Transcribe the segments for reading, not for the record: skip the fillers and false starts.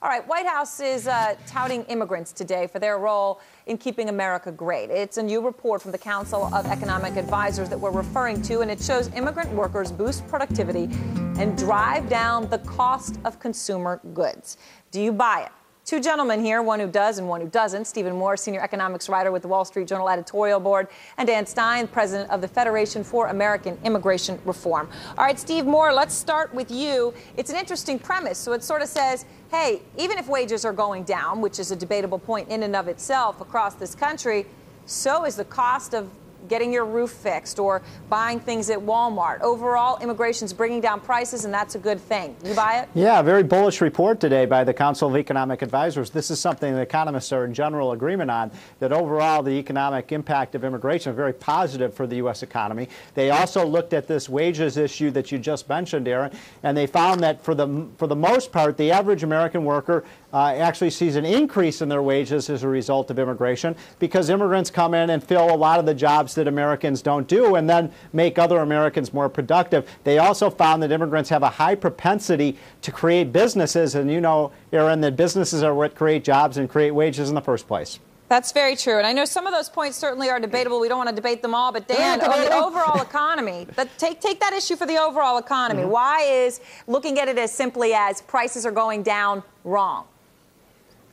All right, White House is touting immigrants today for their role in keeping America great. It's a new report from the Council of Economic Advisors that we're referring to, and it shows immigrant workers boost productivity and drive down the cost of consumer goods. Do you buy it? Two gentlemen here, one who does and one who doesn't. Stephen Moore, senior economics writer with the Wall Street Journal editorial board, and Dan Stein, president of the Federation for American Immigration Reform. All right, Steve Moore, let's start with you. It's an interesting premise. So it sort of says, hey, even if wages are going down, which is a debatable point in and of itself across this country, so is the cost of getting your roof fixed or buying things at Walmart. Overall, immigration's bringing down prices, and that's a good thing. You buy it? Yeah, a very bullish report today by the Council of Economic Advisors. This is something that economists are in general agreement on, that overall the economic impact of immigration is very positive for the U.S. economy. They also looked at this wages issue that you just mentioned, Aaron, and they found that for the most part, the average American worker actually sees an increase in their wages as a result of immigration, because immigrants come in and fill a lot of the jobs that Americans don't do and then make other Americans more productive. They also found that immigrants have a high propensity to create businesses, and you know, Aaron, that businesses are what create jobs and create wages in the first place. That's very true. And I know some of those points certainly are debatable. We don't want to debate them all. But, Dan, on the overall economy, take that issue for the overall economy. Why is looking at it as simply as prices are going down wrong?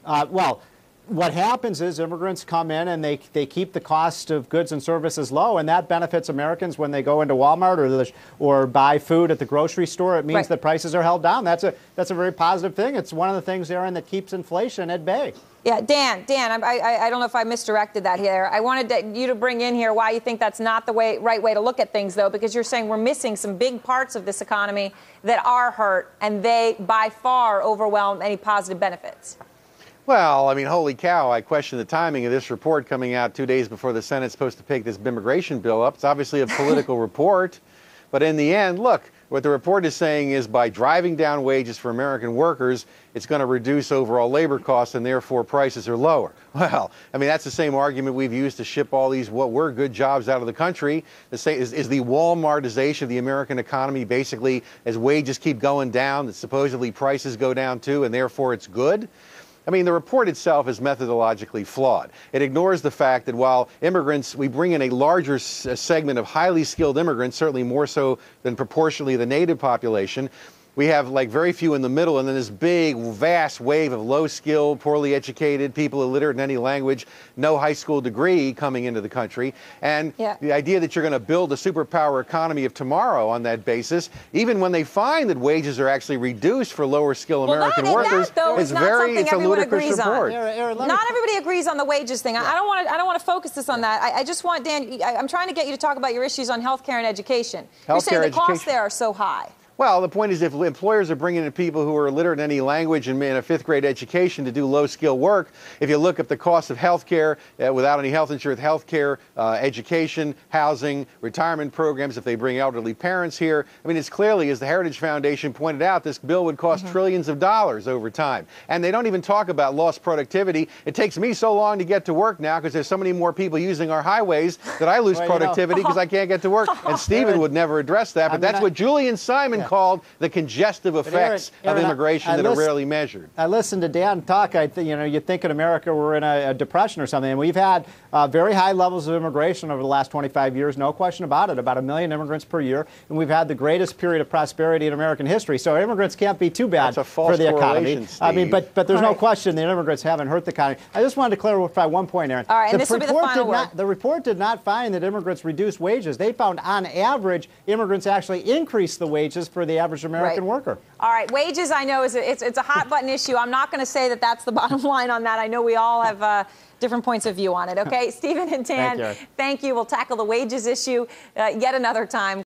Well, what happens is immigrants come in and they keep the cost of goods and services low, and that benefits Americans when they go into Walmart or buy food at the grocery store. It means that prices are held down. That's a very positive thing. It's one of the things, Aaron, that keeps inflation at bay. Yeah, Dan, I don't know if I misdirected that here. I wanted you to bring in here why you think that's not the right way to look at things, though, because you're saying we're missing some big parts of this economy that are hurt, and they by far overwhelm any positive benefits. Well, I mean, holy cow, I question the timing of this report coming out 2 days before the Senate's supposed to pick this immigration bill up. It's obviously a political report. But in the end, look, what the report is saying is by driving down wages for American workers, it's going to reduce overall labor costs and therefore prices are lower. Well, I mean, that's the same argument we've used to ship all these what were good jobs out of the country. Is the Walmartization of the American economy basically as wages keep going down, that supposedly prices go down too, and therefore it's good? I mean, the report itself is methodologically flawed. It ignores the fact that while immigrants, we bring in a larger segment of highly skilled immigrants, certainly more so than proportionally the native population, we have like very few in the middle, and then this big, vast wave of low-skilled, poorly educated, people illiterate in any language, no high school degree coming into the country. And the idea that you're going to build a superpower economy of tomorrow on that basis, even when they find that wages are actually reduced for lower-skilled American workers, it's a ludicrous report. Not everybody agrees on the wages thing. I don't want to focus this on that. I just want, Dan, I'm trying to get you to talk about your issues on health care and education. You're saying the costs there are so high. Well, the point is if employers are bringing in people who are illiterate in any language and in a fifth-grade education to do low-skill work, if you look at the cost of health care without any health insurance, health care, education, housing, retirement programs, if they bring elderly parents here, I mean, it's clearly, as the Heritage Foundation pointed out, this bill would cost trillions of dollars over time. And they don't even talk about lost productivity. It takes me so long to get to work now because there's so many more people using our highways that I lose productivity because I can't get to work. And Stephen would never address that, but that's what Julian Simon called the congestive effects of immigration that are rarely measured. I listened to Dan talk. You'd think in America we're in a depression or something. And we've had very high levels of immigration over the last 25 years, no question about it, about 1 million immigrants per year. And we've had the greatest period of prosperity in American history. So immigrants can't be too bad for the economy. Steve. I mean, but there's no question that immigrants haven't hurt the economy. I just wanted to clarify one point, Aaron. All right, and this will be the final word. The report did not find that immigrants reduced wages. They found, on average, immigrants actually increased the wages for the average American worker. All right, wages, I know, it's a hot-button issue. I'm not going to say that that's the bottom line on that. I know we all have different points of view on it, okay? Stephen and Dan, thank you. We'll tackle the wages issue yet another time.